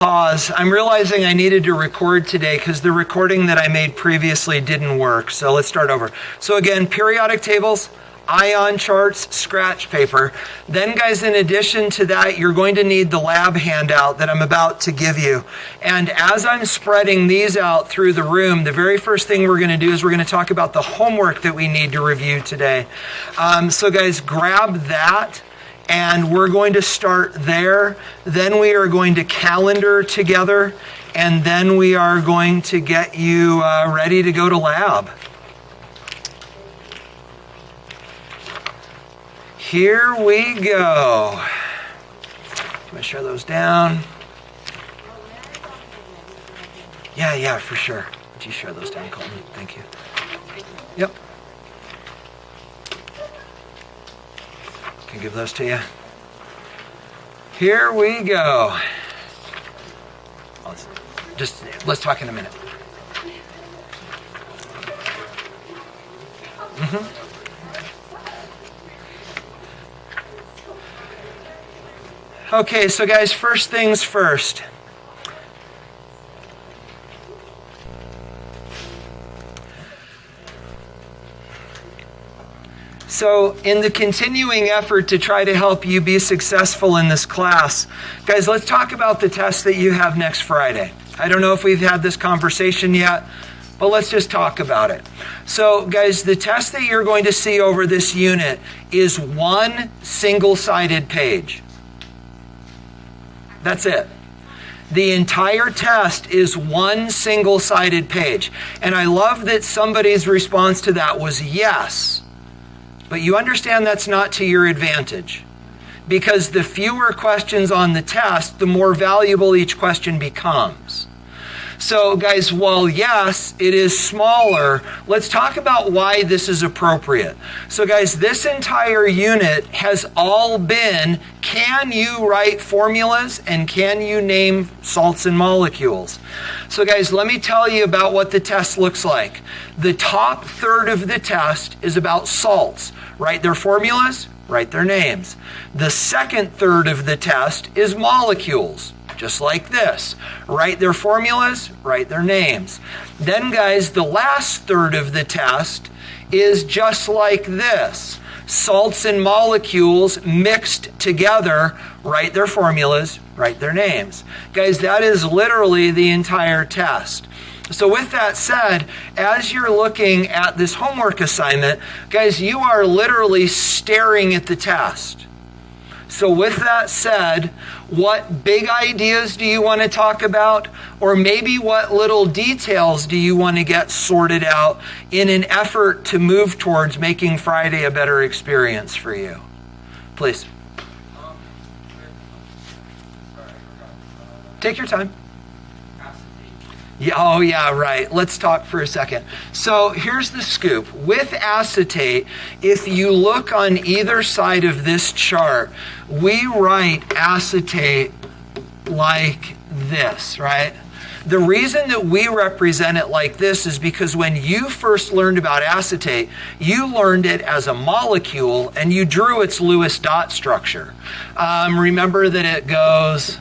Pause. I'm realizing I needed to record today because the recording that I made previously didn't work. So let's start over. So again, periodic tables, ion charts, scratch paper. Then guys, in addition to that, you're going to need the lab handout that I'm about to give you. And as I'm spreading these out through the room, the very first thing we're going to do is we're going to talk about the homework that we need to review today. So guys, grab that. And we're going to start there. Then we are going to calendar together. And then we are going to get you ready to go to lab. Here we go. I'm going to share those down. Yeah, for sure. Would you share those down, Colton? Thank you. Yep. Can I give those to you? Here we go. Let's talk in a minute. Okay, so guys, first things first. So in the continuing effort to try to help you be successful in this class, guys, let's talk about the test that you have next Friday. I don't know if we've had this conversation yet, but let's just talk about it. So guys, the test that you're going to see over this unit is one single-sided page. That's it. The entire test is one single-sided page. And I love that somebody's response to that was yes. But you understand that's not to your advantage. Because the fewer questions on the test, the more valuable each question becomes. So guys, while yes, it is smaller, let's talk about why this is appropriate. So guys, this entire unit has all been, can you write formulas and can you name salts and molecules? So guys, let me tell you about what the test looks like. The top third of the test is about salts. Write their formulas, write their names. The second third of the test is molecules. Just like this. Write their formulas, write their names. Then guys, the last third of the test is just like this. Salts and molecules mixed together, write their formulas, write their names. Guys, that is literally the entire test. So with that said, as you're looking at this homework assignment, guys, you are literally staring at the test. So with that said, what big ideas do you want to talk about? Or maybe what little details do you want to get sorted out in an effort to move towards making Friday a better experience for you? Please. Take your time. Yeah, oh yeah, right. Let's talk for a second. So here's the scoop. With acetate, if you look on either side of this chart, we write acetate like this, right? The reason that we represent it like this is because when you first learned about acetate, you learned it as a molecule and you drew its Lewis dot structure. Remember that it goes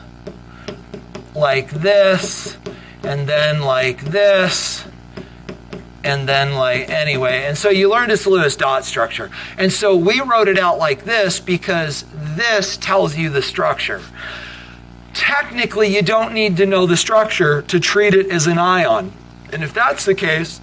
like this, and then like this, and then like, anyway. And so you learned its Lewis dot structure. And so we wrote it out like this because this tells you the structure. Technically, you don't need to know the structure to treat it as an ion. And if that's the case,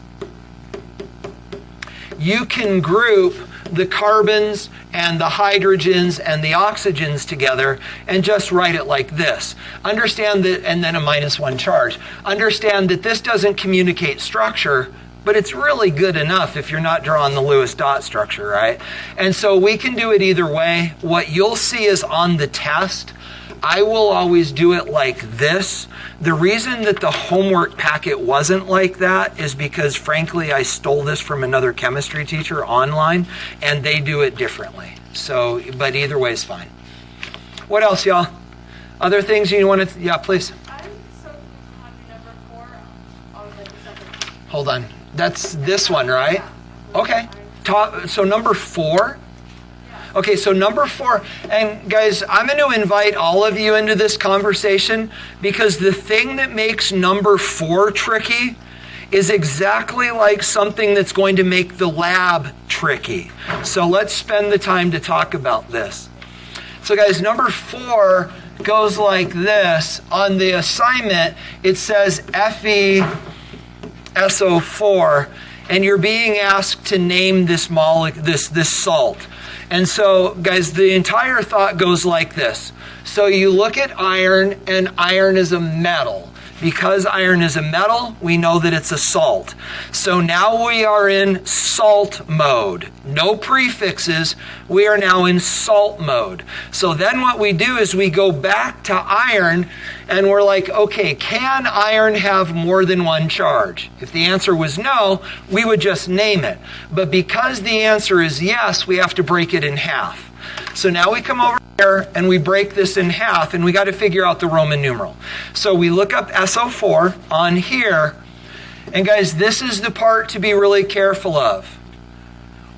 you can group the carbons and the hydrogens and the oxygens together and just write it like this. Understand that, and then a -1 charge. Understand that this doesn't communicate structure, but it's really good enough if you're not drawing the Lewis dot structure, right? And so we can do it either way. What you'll see is on the test, I will always do it like this. The reason that the homework packet wasn't like that is because, frankly, I stole this from another chemistry teacher online, and they do it differently. So, but either way is fine. What else, y'all? Other things you want to... Yeah, please. I'm so happy number 4 on the second. Hold on. That's this one, right? Okay. So number 4? Okay, so number 4, and guys, I'm going to invite all of you into this conversation because the thing that makes number 4 tricky is exactly like something that's going to make the lab tricky. So let's spend the time to talk about this. So guys, number 4 goes like this. On the assignment, it says FeSO4, and you're being asked to name this salt. And so, guys, the entire thought goes like this. So you look at iron, and iron is a metal. Because iron is a metal, we know that it's a salt. So now we are in salt mode. No prefixes. We are now in salt mode. So then what we do is we go back to iron and we're like, okay, can iron have more than one charge? If the answer was no, we would just name it. But because the answer is yes, we have to break it in half. So now we come over here and we break this in half, and we got to figure out the Roman numeral. So we look up SO4 on here, and guys, this is the part to be really careful of.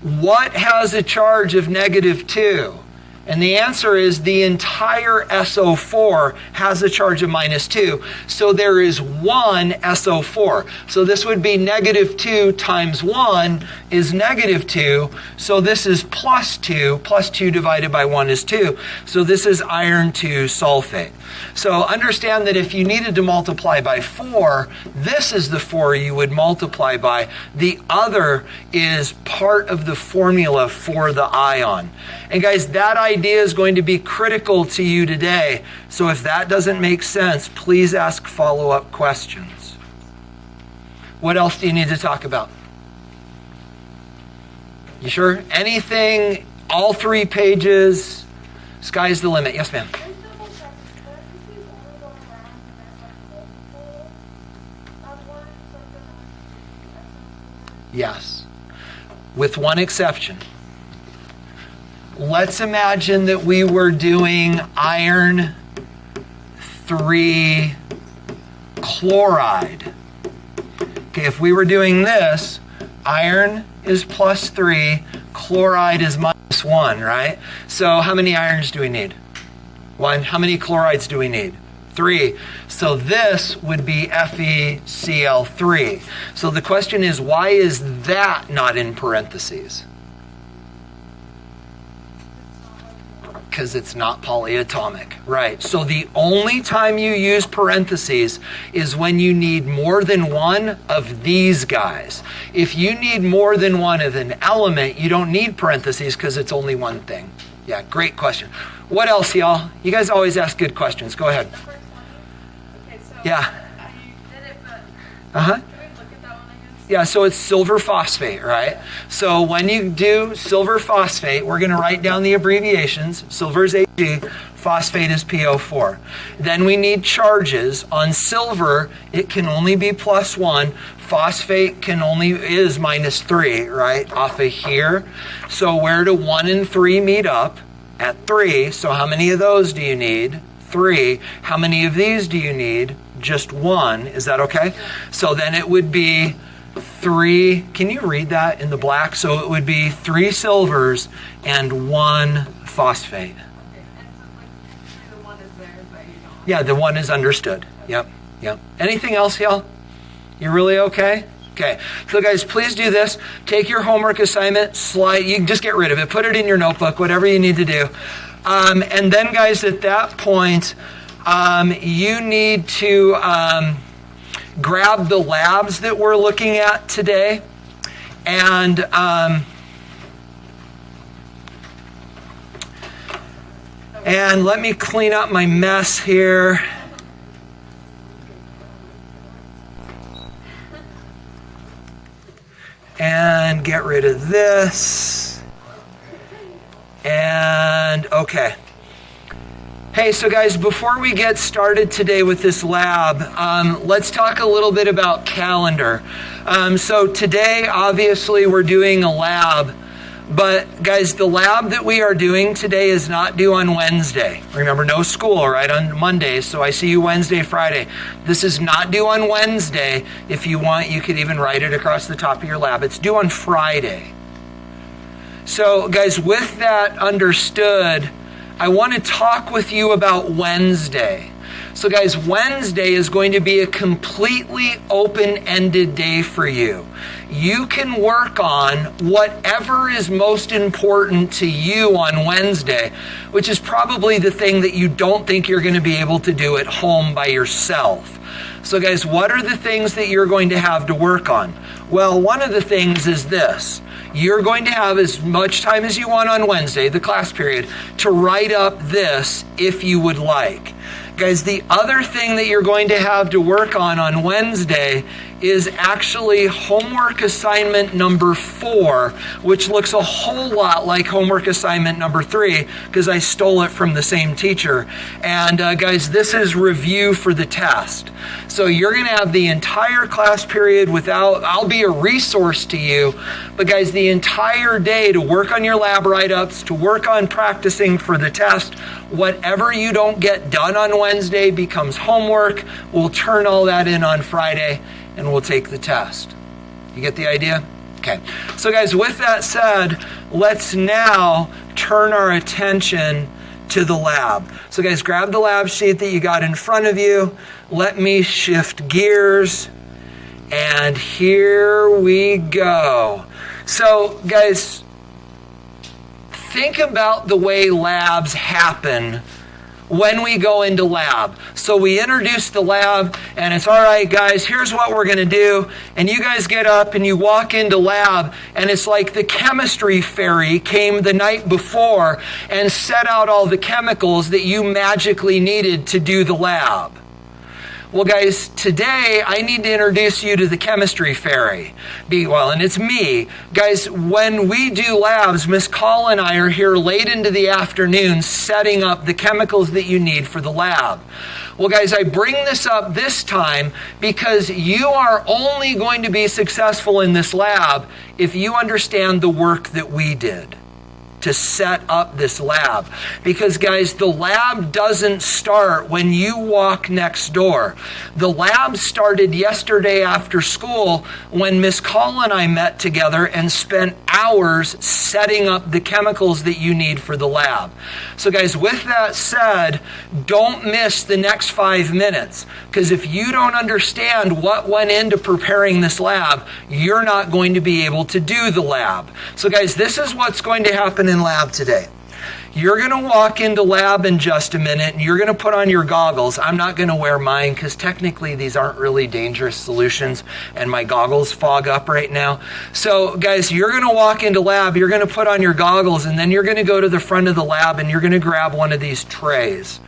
What has a charge of -2? And the answer is the entire SO4 has a charge of -2. So there is one SO4. So this would be -2 times 1 is -2. So this is +2. +2 divided by 1 is 2. So this is iron 2 sulfate. So understand that if you needed to multiply by 4, this is the 4 you would multiply by. The other is part of the formula for the ion. And guys, that idea is going to be critical to you today. So if that doesn't make sense, please ask follow-up questions. What else do you need to talk about? You sure? Anything, all 3 pages, sky's the limit. Yes, ma'am. Yes, with one exception. Let's imagine that we were doing iron 3 chloride. Okay, if we were doing this, iron is +3, chloride is -1, right? So how many irons do we need? 1. How many chlorides do we need? 3. So this would be FeCl3. So the question is, why is that not in parentheses? Because it's not polyatomic, right? So the only time you use parentheses is when you need more than one of these guys. If you need more than one of an element, you don't need parentheses because it's only one thing. Yeah, great question. What else, y'all? You guys always ask good questions. Go ahead. Okay, so Yeah. you did it, but Uh-huh. can we look at that one again? Yeah, so it's silver phosphate, right? So when you do silver phosphate, we're going to write down the abbreviations. Silver is Ag, phosphate is PO4. Then we need charges. On silver, it can only be +1. Phosphate is -3, right, off of here. So where do 1 and 3 meet up? At 3. So how many of those do you need? 3. How many of these do you need? Just 1. Is that okay? So then it would be 3. Can you read that in the black? So it would be 3 silvers and 1 phosphate. Okay, and so like the 1 is there, but you don't. Yeah, the 1 is understood. Yep. Anything else, y'all? You really okay? Okay. So guys, please do this. Take your homework assignment, you can just get rid of it. Put it in your notebook, whatever you need to do. And then guys, at that point, you need to grab the labs that we're looking at today. And let me clean up my mess here. And get rid of this. And okay. Hey, so guys, before we get started today with this lab, let's talk a little bit about calendar. So today, obviously, we're doing a lab. But guys, the lab that we are doing today is not due on Wednesday. Remember, no school, right, on Mondays. So I see you Wednesday, Friday. This is not due on Wednesday. If you want, you could even write it across the top of your lab. It's due on Friday. So guys, with that understood, I want to talk with you about Wednesday. So guys, Wednesday is going to be a completely open-ended day for you. You can work on whatever is most important to you on Wednesday, which is probably the thing that you don't think you're going to be able to do at home by yourself. So guys, what are the things that you're going to have to work on? Well, one of the things is this. You're going to have as much time as you want on Wednesday, the class period, to write up this if you would like. Guys, the other thing that you're going to have to work on Wednesday is actually homework assignment number 4, which looks a whole lot like homework assignment number 3 because I stole it from the same teacher. And guys, this is review for the test. So you're going to have the entire class period I'll be a resource to you, but guys, the entire day to work on your lab write-ups, to work on practicing for the test. Whatever you don't get done on Wednesday becomes homework. We'll turn all that in on Friday and we'll take the test. You get the idea? Okay. So guys, with that said, let's now turn our attention to the lab. So guys, grab the lab sheet that you got in front of you. Let me shift gears. And here we go. So guys, think about the way labs happen when we go into lab. So we introduce the lab and it's all right, guys, here's what we're going to do. And you guys get up and you walk into lab and it's like the chemistry fairy came the night before and set out all the chemicals that you magically needed to do the lab. Well, guys, today I need to introduce you to the chemistry fairy. And it's me. Guys, when we do labs, Miss Call and I are here late into the afternoon setting up the chemicals that you need for the lab. Well, guys, I bring this up this time because you are only going to be successful in this lab if you understand the work that we did to set up this lab. Because guys, the lab doesn't start when you walk next door. The lab started yesterday after school when Miss Call and I met together and spent hours setting up the chemicals that you need for the lab. So guys, with that said, don't miss the next 5 minutes, because if you don't understand what went into preparing this lab, you're not going to be able to do the lab. So guys, this is what's going to happen in lab today. You're going to walk into lab in just a minute and you're going to put on your goggles. I'm not going to wear mine because technically these aren't really dangerous solutions and my goggles fog up right now. So guys, you're going to walk into lab, you're going to put on your goggles, and then you're going to go to the front of the lab and you're going to grab one of these trays.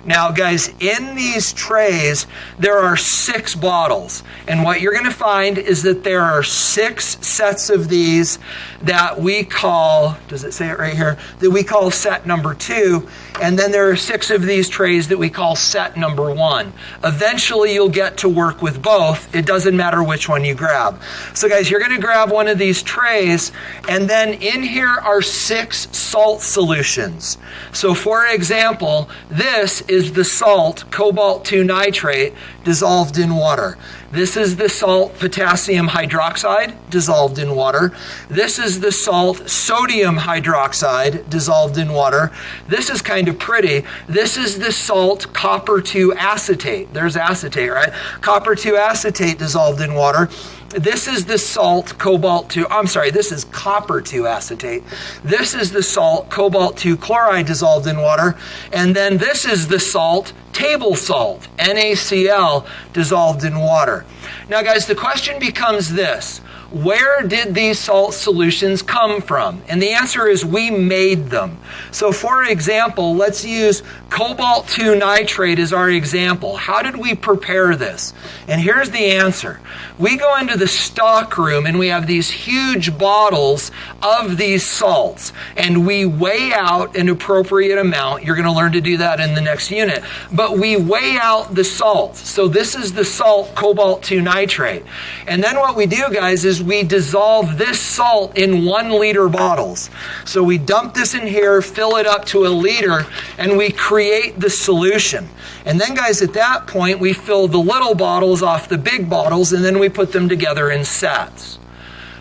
Now, guys, in these trays, there are 6 bottles. And what you're going to find is that there are 6 sets of these that we call, does it say it right here? That we call set number 2. And then there are 6 of these trays that we call set number 1. Eventually, you'll get to work with both. It doesn't matter which one you grab. So, guys, you're going to grab one of these trays. And then in here are 6 salt solutions. So, for example, this is the salt Cobalt 2 nitrate dissolved in water. This is the salt potassium hydroxide dissolved in water. This is the salt sodium hydroxide dissolved in water. This is kind of pretty. This is the salt copper 2 acetate. There's acetate, right? Copper 2 acetate dissolved in water. This is the salt this is copper 2 acetate. This is the salt cobalt 2 chloride dissolved in water. And then this is the salt table salt, NaCl, dissolved in water. Now, guys, the question becomes this. Where did these salt solutions come from? And the answer is we made them. So for example, let's use Cobalt 2 nitrate as our example. How did we prepare this? And here's the answer. We go into the stock room and we have these huge bottles of these salts and we weigh out an appropriate amount. You're going to learn to do that in the next unit. But we weigh out the salts. So this is the salt Cobalt 2 nitrate. And then what we do, guys, is we dissolve this salt in 1 liter bottles. So we dump this in here, fill it up to 1 liter, and we create the solution. And then, guys, at that point, we fill the little bottles off the big bottles, and then we put them together in sets.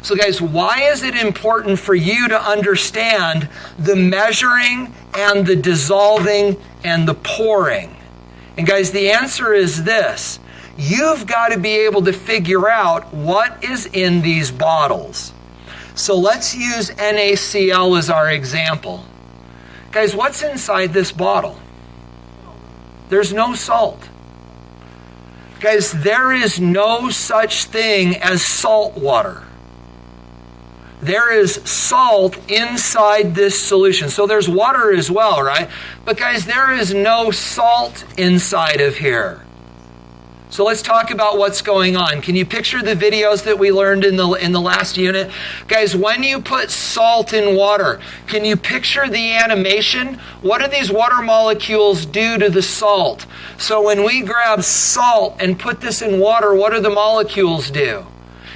So guys, why is it important for you to understand the measuring and the dissolving and the pouring? And guys, the answer is this. You've got to be able to figure out what is in these bottles. So let's use NaCl as our example. Guys, what's inside this bottle? There's no salt. Guys, there is no such thing as salt water. There is salt inside this solution. So there's water as well, right? But guys, there is no salt inside of here. So let's talk about what's going on. Can you picture the videos that we learned in the last unit? Guys, when you put salt in water, can you picture the animation? What do these water molecules do to the salt? So when we grab salt and put this in water, what do the molecules do?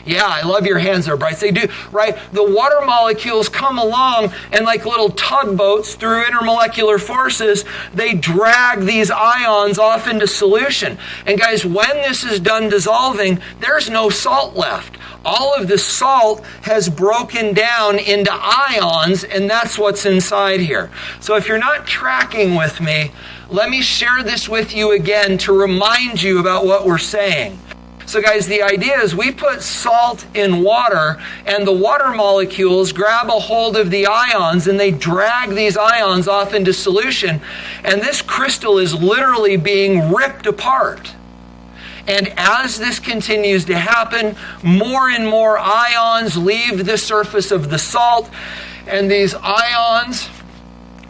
Yeah, I love your hands there, Bryce. They do, right? The water molecules come along and like little tugboats through intermolecular forces, they drag these ions off into solution. And guys, when this is done dissolving, there's no salt left. All of the salt has broken down into ions, and that's what's inside here. So if you're not tracking with me, let me share this with you again to remind you about what we're saying. So guys, the idea is we put salt in water and the water molecules grab a hold of the ions and they drag these ions off into solution. And this crystal is literally being ripped apart. And as this continues to happen, more and more ions leave the surface of the salt, and these ions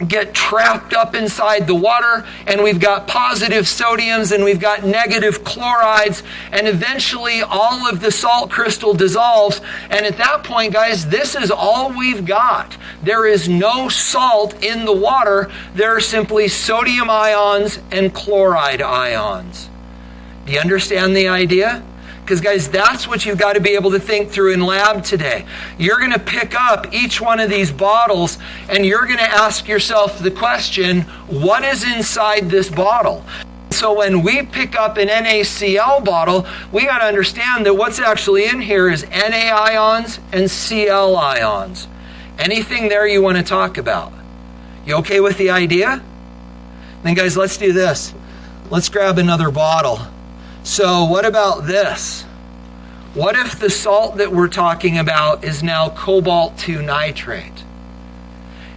get trapped up inside the water, and we've got positive sodiums and we've got negative chlorides, and eventually all of the salt crystal dissolves. And at that point, guys, this is all we've got. There is no salt in the water. There are simply sodium ions and chloride ions. Do you understand the idea? Because guys, that's what you've got to be able to think through in lab today. You're going to pick up each one of these bottles and you're going to ask yourself the question, what is inside this bottle? So when we pick up an NaCl bottle, we got to understand that what's actually in here is Na ions and Cl ions. Anything there you want to talk about? You okay with the idea? Then guys, let's do this. Let's grab another bottle. So what about this? What if the salt that we're talking about is now Cobalt 2 nitrate?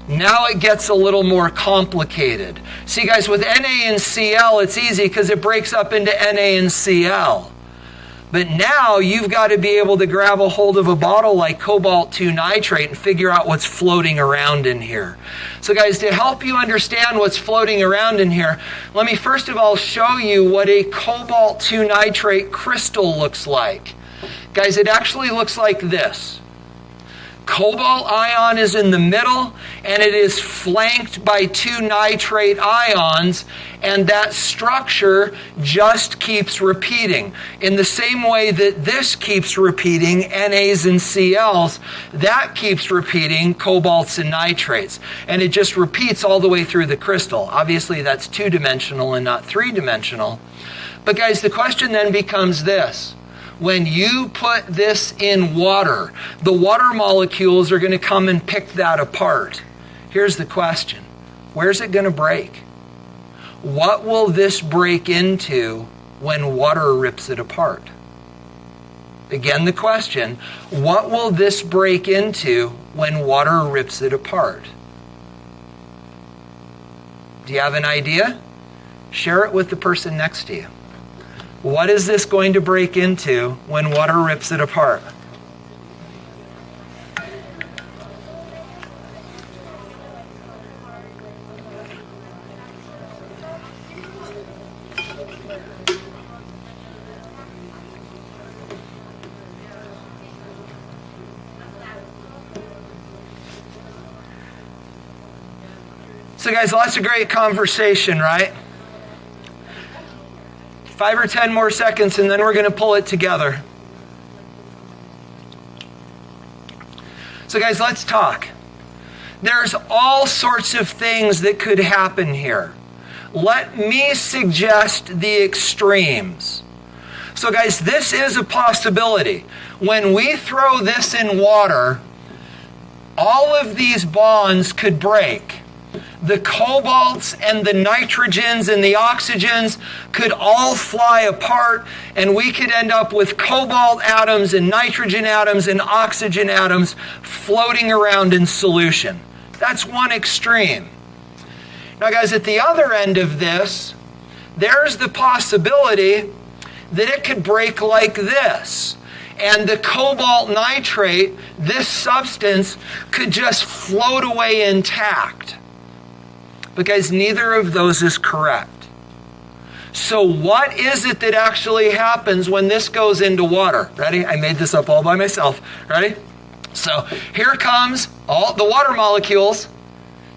Now it gets a little more complicated. See guys, with Na and Cl, it's easy because it breaks up into Na and Cl. But now you've got to be able to grab a hold of a bottle like Cobalt 2 nitrate and figure out what's floating around in here. So guys, to help you understand what's floating around in here, let me first of all show you what a Cobalt 2 nitrate crystal looks like. Guys, it actually looks like this. Cobalt ion is in the middle, and it is flanked by 2 nitrate ions, and that structure just keeps repeating. In the same way that this keeps repeating, NAs and CLs, that keeps repeating cobalts and nitrates. And it just repeats all the way through the crystal. Obviously, that's 2-dimensional and not 3-dimensional. But guys, the question then becomes this. When you put this in water, the water molecules are going to come and pick that apart. Here's the question. Where's it going to break? What will this break into when water rips it apart? Again, the question, what will this break into when water rips it apart? Do you have an idea? Share it with the person next to you. What is this going to break into when water rips it apart? So guys, lots of great conversation, right? 5 or 10 more seconds and then we're going to pull it together. So guys, let's talk. There's all sorts of things that could happen here. Let me suggest the extremes. So guys, this is a possibility. When we throw this in water, all of these bonds could break. The cobalts and the nitrogens and the oxygens could all fly apart, and we could end up with cobalt atoms and nitrogen atoms and oxygen atoms floating around in solution. That's one extreme. Now guys, at the other end of this, there's the possibility that it could break like this. And the cobalt nitrate, this substance, could just float away intact. But guys, neither of those is correct. So what is it that actually happens when this goes into water? Ready? I made this up all by myself. Ready? So here comes all the water molecules.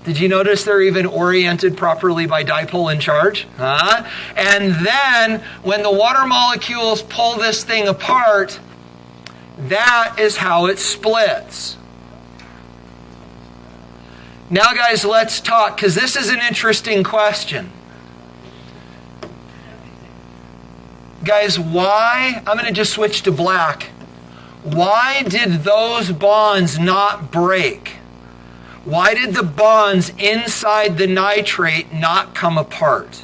Did you notice they're even oriented properly by dipole and charge? And then when the water molecules pull this thing apart, that is how it splits. Now guys, let's talk, because this is an interesting question. Guys, why, I'm going to just switch to black. Why did those bonds not break? Why did the bonds inside the nitrate not come apart?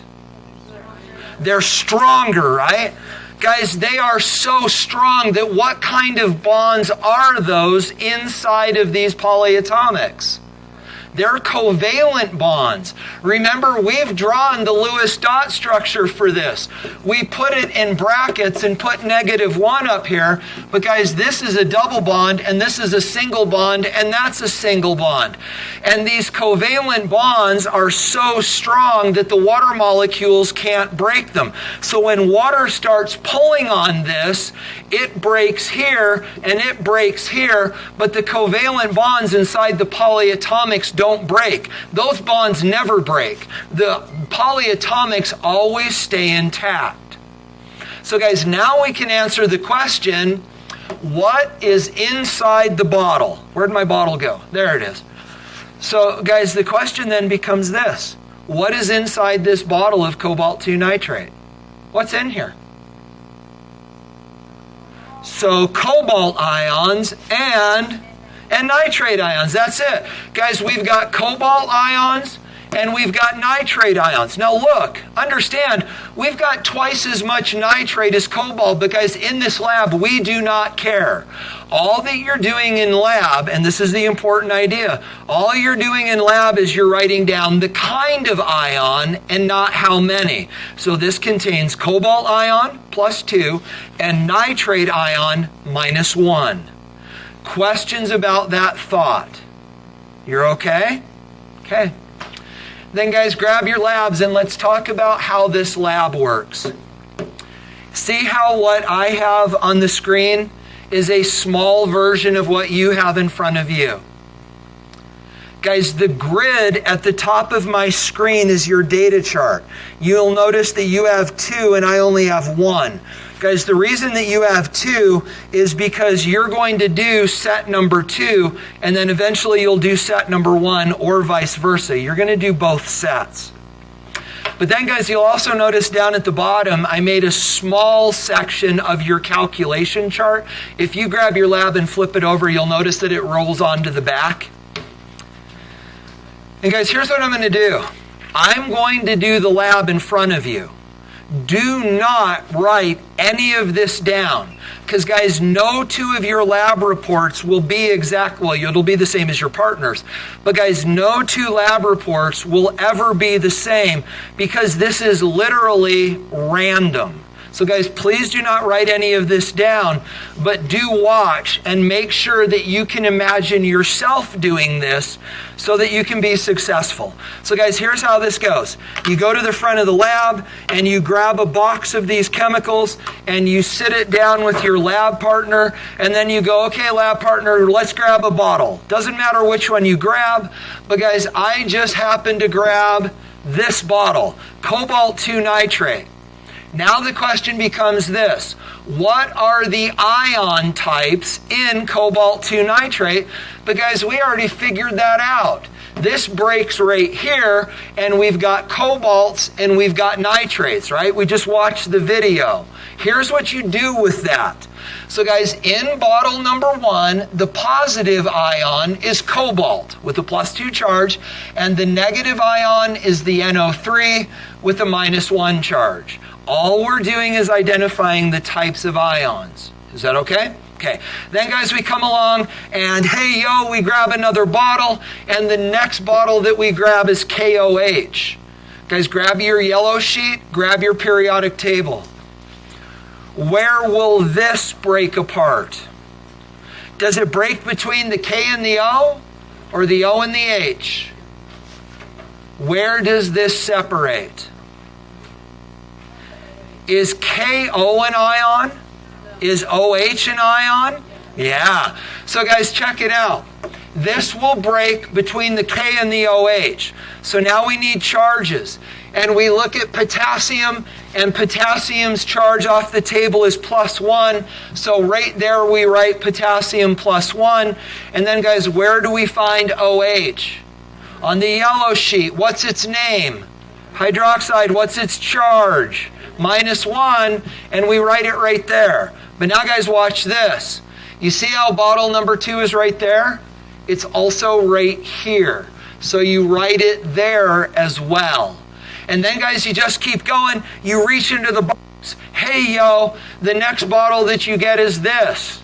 They're stronger, right? Guys, they are so strong that what kind of bonds are those inside of these polyatomics? They're covalent bonds. Remember, we've drawn the Lewis dot structure for this. We put it in brackets and put -1 up here. But guys, this is a double bond, and this is a single bond, and that's a single bond. And these covalent bonds are so strong that the water molecules can't break them. So when water starts pulling on this, it breaks here and it breaks here, but the covalent bonds inside the polyatomics don't break. Those bonds never break. The polyatomics always stay intact. So guys, now we can answer the question, what is inside the bottle? Where'd my bottle go? There it is. So guys, the question then becomes this. What is inside this bottle of cobalt-2 nitrate? What's in here? So cobalt ions and nitrate ions. That's it. Guys, we've got cobalt ions and we've got nitrate ions. Now look, understand, we've got twice as much nitrate as cobalt, but guys, in this lab, we do not care. All that you're doing in lab, and this is the important idea, all you're doing in lab is you're writing down the kind of ion and not how many. So this contains cobalt ion +2 and nitrate ion -1. Questions about that thought? You're okay? Okay. Then guys, grab your labs and let's talk about how this lab works. See how what I have on the screen is a small version of what you have in front of you. Guys, the grid at the top of my screen is your data chart. You'll notice that you have 2 and I only have 1. Guys, the reason that you have 2 is because you're going to do set number 2 and then eventually you'll do set number 1 or vice versa. You're going to do both sets. But then guys, you'll also notice down at the bottom, I made a small section of your calculation chart. If you grab your lab and flip it over, you'll notice that it rolls onto the back. And guys, here's what I'm going to do. I'm going to do the lab in front of you. Do not write any of this down. Because guys, no 2 of your lab reports will be exact, well, it'll be the same as your partners. But guys, no 2 lab reports will ever be the same because this is literally random. So guys, please do not write any of this down, but do watch and make sure that you can imagine yourself doing this so that you can be successful. So guys, here's how this goes. You go to the front of the lab and you grab a box of these chemicals and you sit it down with your lab partner and then you go, okay, lab partner, let's grab a bottle. Doesn't matter which one you grab, but guys, I just happened to grab this bottle, cobalt-2 nitrate. Now the question becomes this. What are the ion types in cobalt-2 nitrate? But guys, we already figured that out. This breaks right here, and we've got cobalts and we've got nitrates, right? We just watched the video. Here's what you do with that. So guys, in bottle number 1, the positive ion is cobalt with a +2 charge, and the negative ion is the NO3 with a -1 charge. All we're doing is identifying the types of ions. Is that okay? Okay. Then guys, we come along and hey, yo, we grab another bottle, and the next bottle that we grab is KOH. Guys, grab your yellow sheet, grab your periodic table. Where will this break apart? Does it break between the K and the O, or the O and the H? Where does this separate? Is KO an ion? Is OH an ion? Yeah. So guys, check it out. This will break between the K and the OH. So now we need charges. And we look at potassium, and potassium's charge off the table is +1. So right there we write potassium +1. And then guys, where do we find OH? On the yellow sheet, what's its name? Hydroxide, what's its charge? -1, and we write it right there. But now guys, watch this. You see how bottle number 2 is right there? It's also right here. So you write it there as well. And then guys, you just keep going. You reach into the box. Hey, yo, the next bottle that you get is this.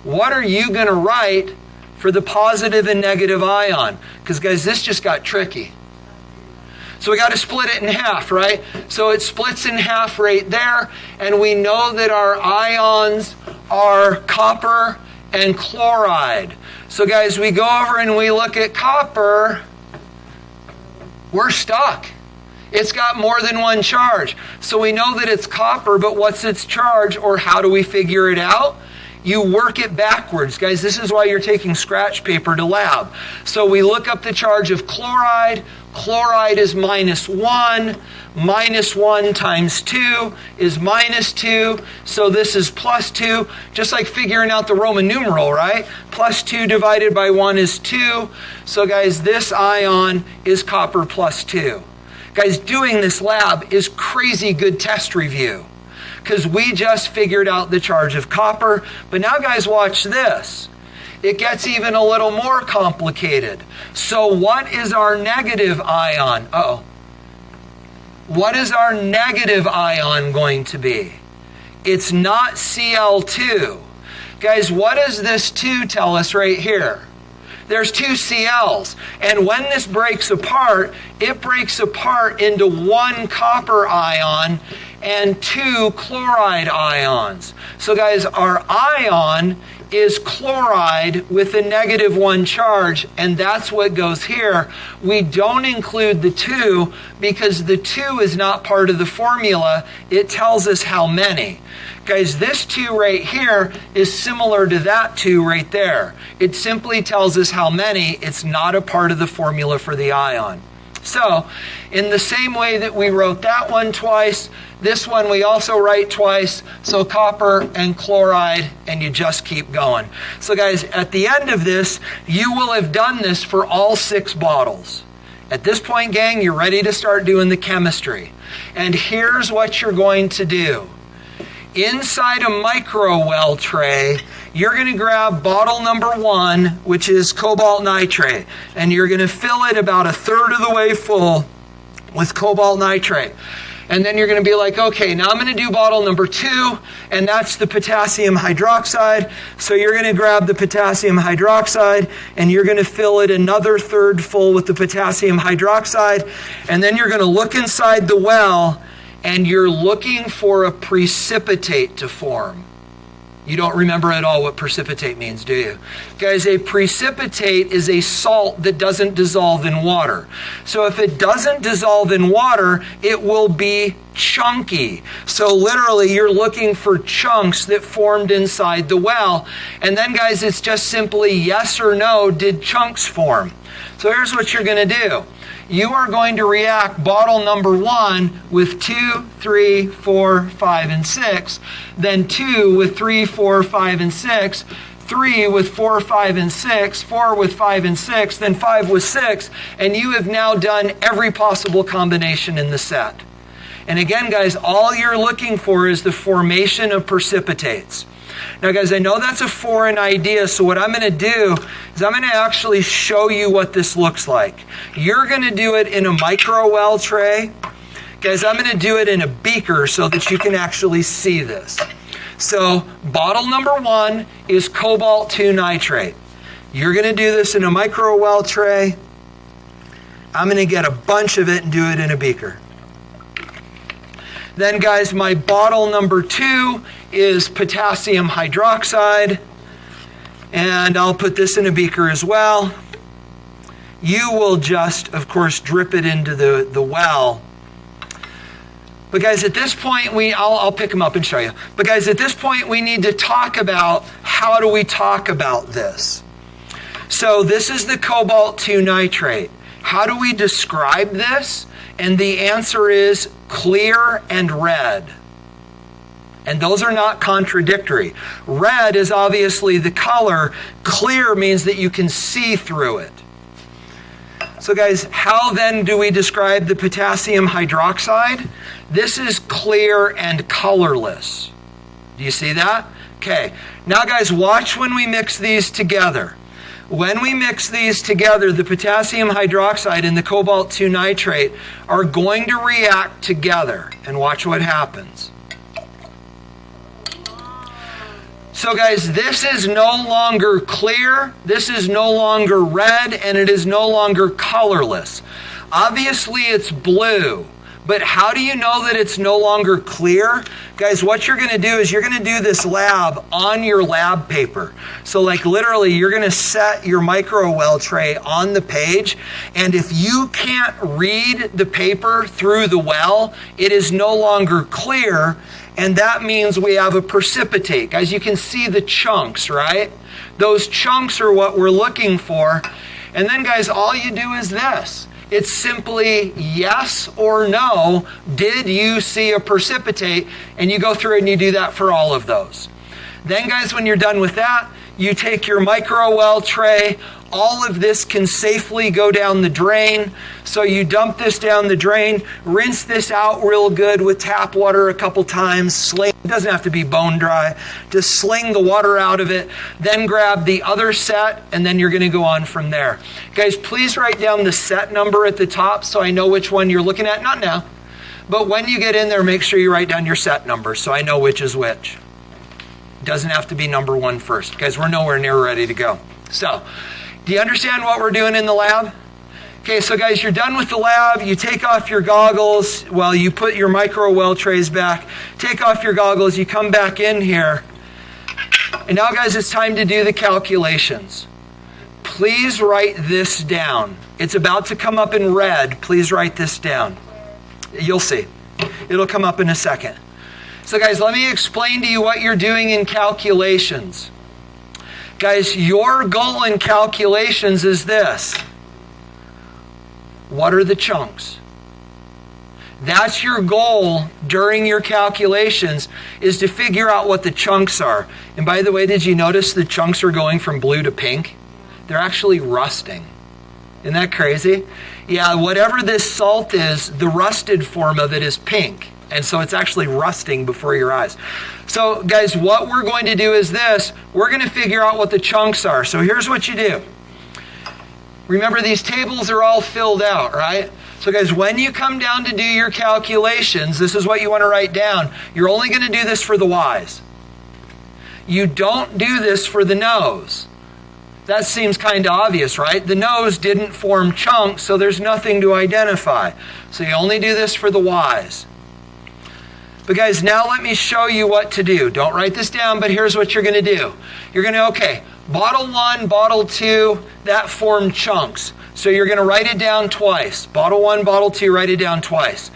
What are you going to write for the positive and negative ion? Because guys, this just got tricky. So we got to split it in half, right? So it splits in half right there. And we know that our ions are copper and chloride. So guys, we go over and we look at copper. We're stuck. It's got more than one charge. So we know that it's copper, but what's its charge, or how do we figure it out? You work it backwards. Guys, this is why you're taking scratch paper to lab. So we look up the charge of chloride. Chloride is -1. -1 times 2 is -2. So this is +2. Just like figuring out the Roman numeral, right? +2 divided by 1 is 2. So guys, this ion is copper +2. Guys, doing this lab is crazy good test review, because we just figured out the charge of copper. But now guys, watch this. It gets even a little more complicated. So what is our negative ion? What is our negative ion going to be? It's not Cl2. Guys, what does this 2 tell us right here? There's 2 Cl's. And when this breaks apart, it breaks apart into 1 copper ion and 2 chloride ions. So guys, our ion is chloride with a -1 charge, and that's what goes here. We don't include the 2 because the 2 is not part of the formula. It tells us how many. Guys, this 2 right here is similar to that 2 right there. It simply tells us how many. It's not a part of the formula for the ion. So, in the same way that we wrote that one twice, this one we also write twice. So copper and chloride, and you just keep going. So guys, at the end of this, you will have done this for all 6 bottles. At this point, gang, you're ready to start doing the chemistry. And here's what you're going to do. Inside a micro well tray, you're going to grab bottle number 1, which is cobalt nitrate, and you're going to fill it about 1/3 of the way full with cobalt nitrate. And then you're going to be like, okay, now I'm going to do bottle number 2, and that's the potassium hydroxide. So you're going to grab the potassium hydroxide, and you're going to fill it another 1/3 full with the potassium hydroxide. And then you're going to look inside the well, and you're looking for a precipitate to form. You don't remember at all what precipitate means, do you? Guys, a precipitate is a salt that doesn't dissolve in water. So if it doesn't dissolve in water, it will be chunky. So literally, you're looking for chunks that formed inside the well. And then, guys, it's just simply yes or no, did chunks form? So here's what you're going to do. You are going to react bottle number 1 with 2, 3, 4, 5, and 6, then 2 with 3, 4, 5, and 6, 3 with 4, 5, and 6, 4 with 5 and 6, then 5 with 6, and you have now done every possible combination in the set. And again, guys, all you're looking for is the formation of precipitates. Now, guys, I know that's a foreign idea, so what I'm going to do is I'm going to actually show you what this looks like. You're going to do it in a micro well tray. Guys, I'm going to do it in a beaker so that you can actually see this. So, bottle number 1 is Cobalt 2 nitrate. You're going to do this in a micro well tray. I'm going to get a bunch of it and do it in a beaker. Then, guys, my bottle number 2 is potassium hydroxide, and I'll put this in a beaker as well. You will just, of course, drip it into the well. But, guys, at this point, I'll pick them up and show you. But, guys, at this point, we need to talk about how do we talk about this. So this is the Cobalt 2 nitrate. How do we describe this? And the answer is clear and red. And those are not contradictory. Red is obviously the color. Clear means that you can see through it. So guys, how then do we describe the potassium hydroxide? This is clear and colorless. Do you see that? Okay. Now guys, watch when we mix these together. When we mix these together, the potassium hydroxide and the Cobalt 2 nitrate are going to react together. And watch what happens. So guys, this is no longer clear, this is no longer red, and it is no longer colorless. Obviously it's blue, but how do you know that it's no longer clear? Guys, what you're going to do is you're going to do this lab on your lab paper. So like literally you're going to set your micro well tray on the page, and if you can't read the paper through the well, it is no longer clear. And that means we have a precipitate. Guys, you can see the chunks, right? Those chunks are what we're looking for. And then, guys, all you do is this. It's simply yes or no. Did you see a precipitate? And you go through and you do that for all of those. Then, guys, when you're done with that, you take your micro well tray. All of this can safely go down the drain. So you dump this down the drain, rinse this out real good with tap water a couple times. It doesn't have to be bone dry. Just sling the water out of it. Then grab the other set, and then you're going to go on from there. Guys, please write down the set number at the top so I know which one you're looking at. Not now, but when you get in there, make sure you write down your set number so I know which is which. It doesn't have to be number 1 first. Guys, we're nowhere near ready to go. So, do you understand what we're doing in the lab? Okay, so guys, you're done with the lab. You take off your goggles. Well, you put your micro well trays back. Take off your goggles. You come back in here. And now, guys, it's time to do the calculations. Please write this down. It's about to come up in red. Please write this down. You'll see. It'll come up in a second. So, guys, let me explain to you what you're doing in calculations. Guys, your goal in calculations is this. What are the chunks? That's your goal during your calculations, is to figure out what the chunks are. And by the way, did you notice the chunks are going from blue to pink? They're actually rusting. Isn't that crazy? Yeah, whatever this salt is, the rusted form of it is pink. And so it's actually rusting before your eyes. So guys, what we're going to do is this. We're going to figure out what the chunks are. So here's what you do. Remember, these tables are all filled out, right? So guys, when you come down to do your calculations, this is what you want to write down. You're only going to do this for the Y's. You don't do this for the no's. That seems kind of obvious, right? The no's didn't form chunks, so there's nothing to identify. So you only do this for the Y's. But guys, now let me show you what to do. Don't write this down, but here's what you're going to do. You're going to, okay, bottle 1, bottle 2, that formed chunks. So you're going to write it down twice. Bottle 1, bottle 2, write it down twice.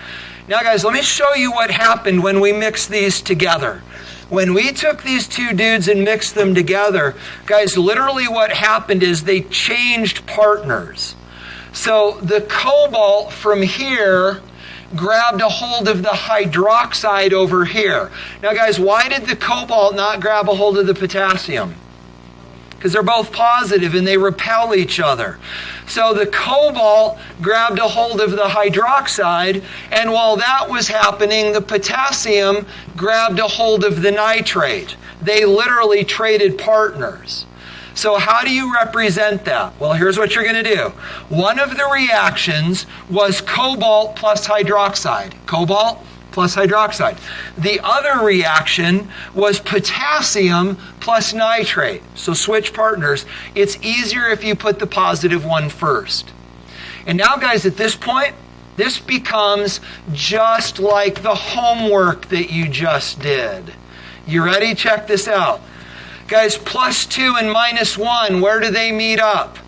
Now guys, let me show you what happened when we mixed these together. When we took these two dudes and mixed them together, guys, literally what happened is they changed partners. So the cobalt from here grabbed a hold of the hydroxide over here. Now guys, why did the cobalt not grab a hold of the potassium? because they're both positive and they repel each other. So the cobalt grabbed a hold of the hydroxide, and while that was happening, the potassium grabbed a hold of the nitrate. They literally traded partners. So how do you represent that? Well, here's what you're going to do. One of the reactions was cobalt plus hydroxide. Cobalt plus hydroxide. The other reaction was potassium plus nitrate. So switch partners. It's easier if you put the positive one first. And now, guys, at this point, this becomes just like the homework that you just did. You ready? Check this out. Guys, plus 2 and minus 1, where do they meet up?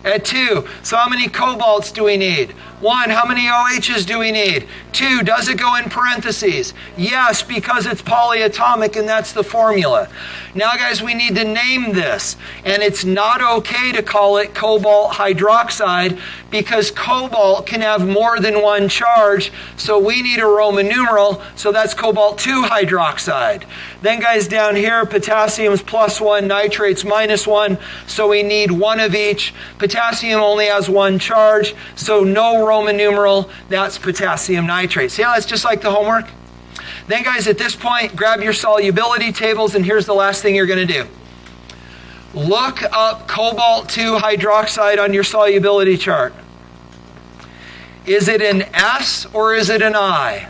At 2. So how many cobalts do we need? 1. How many OHs do we need? 2. Does it go in parentheses? Yes, because it's polyatomic and that's the formula. Now, guys, we need to name this. And it's not okay to call it cobalt hydroxide because cobalt can have more than one charge. So we need a Roman numeral. So that's cobalt 2 hydroxide. Then, guys, down here, potassium's plus 1, nitrate's minus 1. So we need one of each. Potassium only has one charge. So no Roman numeral, that's potassium nitrate. See how that's just like the homework? Then, guys, at this point, grab your solubility tables, and here's the last thing you're going to do. Look up cobalt 2 hydroxide on your solubility chart. Is it an S or is it an I?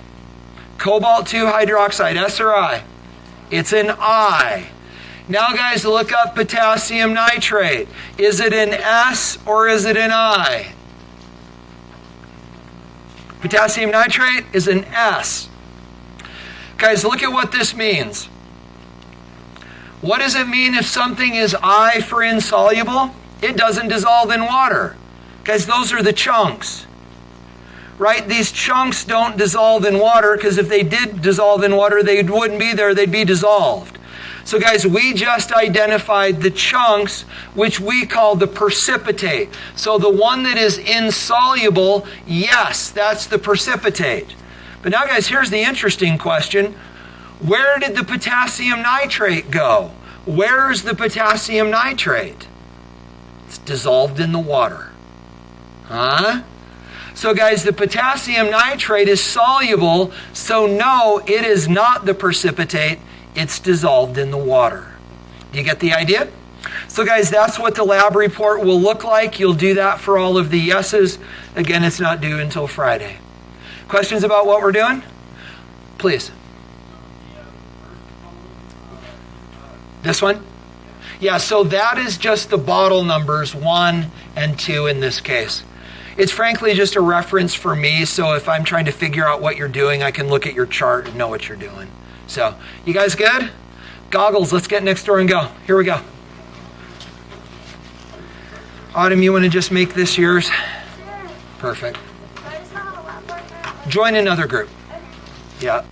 Cobalt 2 hydroxide, S or I? It's an I. Now, guys, look up potassium nitrate. Is it an S or is it an I? Potassium nitrate is an S. Guys, look at what this means. What does it mean if something is I for insoluble? It doesn't dissolve in water. Guys, those are the chunks. Right? These chunks don't dissolve in water because if they did dissolve in water, they wouldn't be there. They'd be dissolved. So, guys, we just identified the chunks, which we call the precipitate. So the one that is insoluble, yes, that's the precipitate. But now, guys, here's the interesting question. Where did the potassium nitrate go? Where's the potassium nitrate? It's dissolved in the water. Huh? So, guys, the potassium nitrate is soluble, so no, it is not the precipitate. It's dissolved in the water. Do you get the idea? So, guys, that's what the lab report will look like. You'll do that for all of the yeses. Again, it's not due until Friday. Questions about what we're doing? Please. This one? Yeah, so that is just the bottle numbers 1 and 2 in this case. It's frankly just a reference for me, so if I'm trying to figure out what you're doing, I can look at your chart and know what you're doing. So, you guys good? Goggles, let's get next door and go. Here we go. Autumn, you want to just make this yours? Sure. Perfect. I just know how to lab work now. Join another group. Okay. Yeah.